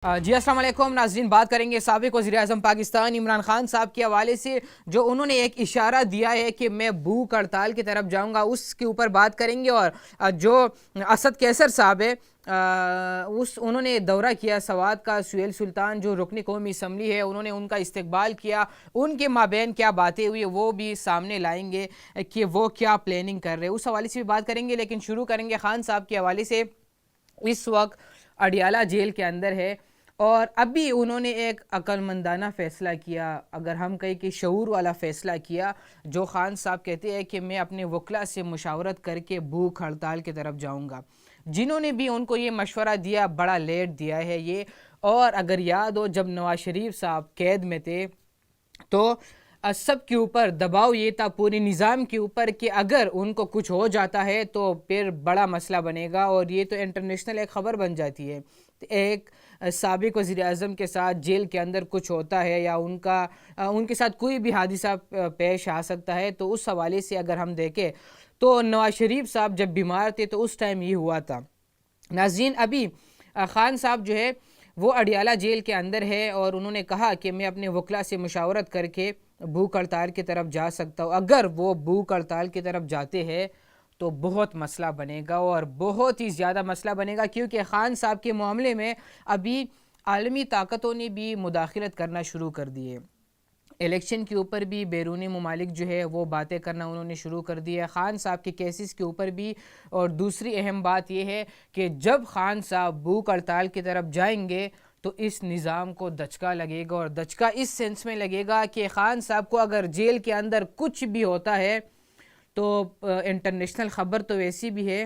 جی السلام علیکم ناظرین، بات کریں گے سابق وزیر اعظم پاکستان عمران خان صاحب کے حوالے سے، جو انہوں نے ایک اشارہ دیا ہے کہ میں بھوک ہڑتال کی طرف جاؤں گا، اس کے اوپر بات کریں گے۔ اور جو اسد کیسر صاحب ہے، انہوں نے دورہ کیا سوات کا، سہیل سلطان جو رکن قومی اسمبلی ہے، انہوں نے ان کا استقبال کیا، ان کے مابین کیا باتیں ہوئی وہ بھی سامنے لائیں گے کہ وہ کیا پلاننگ کر رہے ہیں، اس حوالے سے بھی بات کریں گے۔ لیکن شروع کریں گے خان صاحب کے حوالے سے۔ اس وقت اڈیالہ جیل کے اندر ہے اور ابھی انہوں نے ایک عقل مندانہ فیصلہ کیا، اگر ہم کہیں کہ شعور والا فیصلہ کیا، جو خان صاحب کہتے ہیں کہ میں اپنے وکلاء سے مشاورت کر کے بھوک ہڑتال کی طرف جاؤں گا۔ جنہوں نے بھی ان کو یہ مشورہ دیا، بڑا لیٹ دیا ہے یہ۔ اور اگر یاد ہو جب نواز شریف صاحب قید میں تھے تو سب کے اوپر دباؤ یہ تھا، پورے نظام کے اوپر، کہ اگر ان کو کچھ ہو جاتا ہے تو پھر بڑا مسئلہ بنے گا، اور یہ تو انٹرنیشنل ایک خبر بن جاتی ہے۔ ایک سابق وزیر اعظم کے ساتھ جیل کے اندر کچھ ہوتا ہے یا ان کے ساتھ کوئی بھی حادثہ پیش آ سکتا ہے، تو اس حوالے سے اگر ہم دیکھیں تو نواز شریف صاحب جب بیمار تھے تو اس ٹائم یہ ہوا تھا۔ ناظرین، ابھی خان صاحب جو ہے وہ اڈیالہ جیل کے اندر ہے اور انہوں نے کہا کہ میں اپنے وکلاء سے مشاورت کر کے بھوک ہڑتال کی طرف جا سکتا ہوں۔ اگر وہ بھوک ہڑتال کی طرف جاتے ہیں تو بہت مسئلہ بنے گا، اور بہت ہی زیادہ مسئلہ بنے گا، کیونکہ خان صاحب کے معاملے میں ابھی عالمی طاقتوں نے بھی مداخلت کرنا شروع کر دی ہے۔ الیکشن کے اوپر بھی بیرونی ممالک جو ہے وہ باتیں کرنا انہوں نے شروع کر دی ہے، خان صاحب کے کیسز کے اوپر بھی۔ اور دوسری اہم بات یہ ہے کہ جب خان صاحب بھوک ہڑتال کی طرف جائیں گے تو اس نظام کو دھچکا لگے گا، اور دھچکا اس سینس میں لگے گا کہ خان صاحب کو اگر جیل کے اندر کچھ بھی ہوتا ہے تو انٹرنیشنل خبر تو ویسی بھی ہے،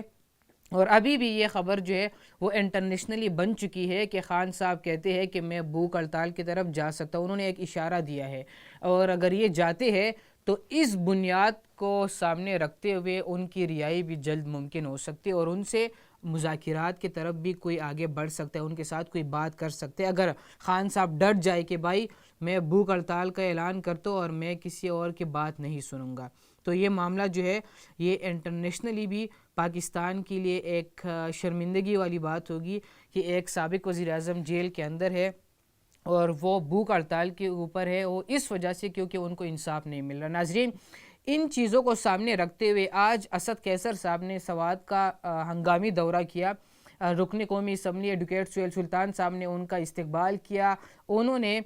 اور ابھی بھی یہ خبر جو ہے وہ انٹرنیشنلی بن چکی ہے کہ خان صاحب کہتے ہیں کہ میں بھوک ہڑتال کی طرف جا سکتا ہوں۔ انہوں نے ایک اشارہ دیا ہے، اور اگر یہ جاتے ہیں تو اس بنیاد کو سامنے رکھتے ہوئے ان کی رہائی بھی جلد ممکن ہو سکتی ہے، اور ان سے مذاکرات کی طرف بھی کوئی آگے بڑھ سکتا ہے، ان کے ساتھ کوئی بات کر سکتے ہیں۔ اگر خان صاحب ڈٹ جائے کہ بھائی میں بھوک ہڑتال کا اعلان کرتا ہوں اور میں کسی اور کی بات نہیں سنوں گا، تو یہ معاملہ جو ہے یہ انٹرنیشنلی بھی پاکستان کے لیے ایک شرمندگی والی بات ہوگی کہ ایک سابق وزیر اعظم جیل کے اندر ہے اور وہ بھوک ہڑتال کے اوپر ہے، وہ اس وجہ سے کیونکہ ان کو انصاف نہیں مل رہا۔ ناظرین، ان چیزوں کو سامنے رکھتے ہوئے آج اسد کیسر صاحب نے سوات کا ہنگامی دورہ کیا۔ رکن قومی اسمبلی ایڈوکیٹ سہیل سلطان صاحب نے ان کا استقبال کیا۔ انہوں نے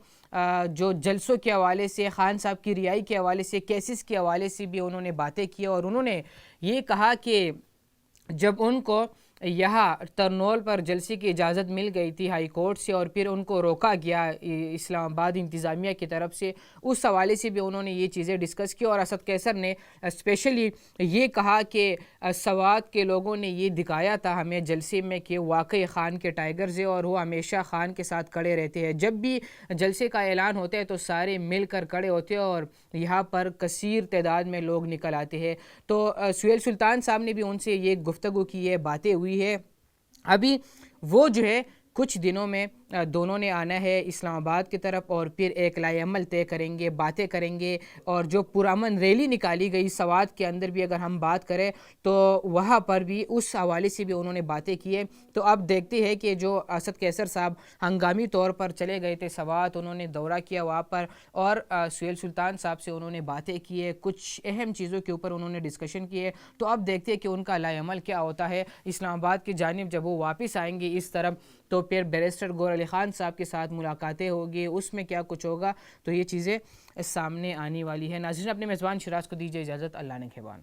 جو جلسوں کے حوالے سے، خان صاحب کی رہائی کے حوالے سے، کیسز کے حوالے سے بھی انہوں نے باتیں کی، اور انہوں نے یہ کہا کہ جب ان کو یہاں ترنول پر جلسے کی اجازت مل گئی تھی ہائی کورٹ سے، اور پھر ان کو روکا گیا اسلام آباد انتظامیہ کی طرف سے، اس حوالے سے بھی انہوں نے یہ چیزیں ڈسکس کی۔ اور اسد کیسر نے اسپیشلی یہ کہا کہ سوات کے لوگوں نے یہ دکھایا تھا ہمیں جلسے میں کہ واقعی خان کے ٹائیگرز ہیں، اور وہ ہمیشہ خان کے ساتھ کھڑے رہتے ہیں، جب بھی جلسے کا اعلان ہوتا ہے تو سارے مل کر کھڑے ہوتے ہیں، اور یہاں پر کثیر تعداد میں لوگ نکل آتے ہیں۔ تو سہیل سلطان صاحب نے بھی ان سے یہ گفتگو کی ہے، باتیں ہوئی ہے۔ ابھی وہ جو ہے کچھ دنوں میں دونوں نے آنا ہے اسلام آباد کی طرف، اور پھر ایک لائحہ عمل طے کریں گے، باتیں کریں گے۔ اور جو پرامن ریلی نکالی گئی سوات کے اندر بھی اگر ہم بات کریں تو وہاں پر بھی اس حوالے سے بھی انہوں نے باتیں کی ہے۔ تو اب دیکھتے ہیں کہ جو اسد کیسر صاحب ہنگامی طور پر چلے گئے تھے سوات، انہوں نے دورہ کیا وہاں پر، اور سہیل سلطان صاحب سے انہوں نے باتیں کی ہے، کچھ اہم چیزوں کے اوپر انہوں نے ڈسکشن کی ہے۔ تو اب دیکھتے ہیں کہ ان کا لائحہ عمل کیا ہوتا ہے۔ اسلام آباد کی جانب جب وہ واپس آئیں گے اس طرف تو پھر بیرسٹر گور علی خان صاحب کے ساتھ ملاقاتیں ہوگی، اس میں کیا کچھ ہوگا، تو یہ چیزیں سامنے آنے والی ہے۔ ناظرین، اپنے میزبان شراز کو دیجیے اجازت، اللہ نے نگہبان۔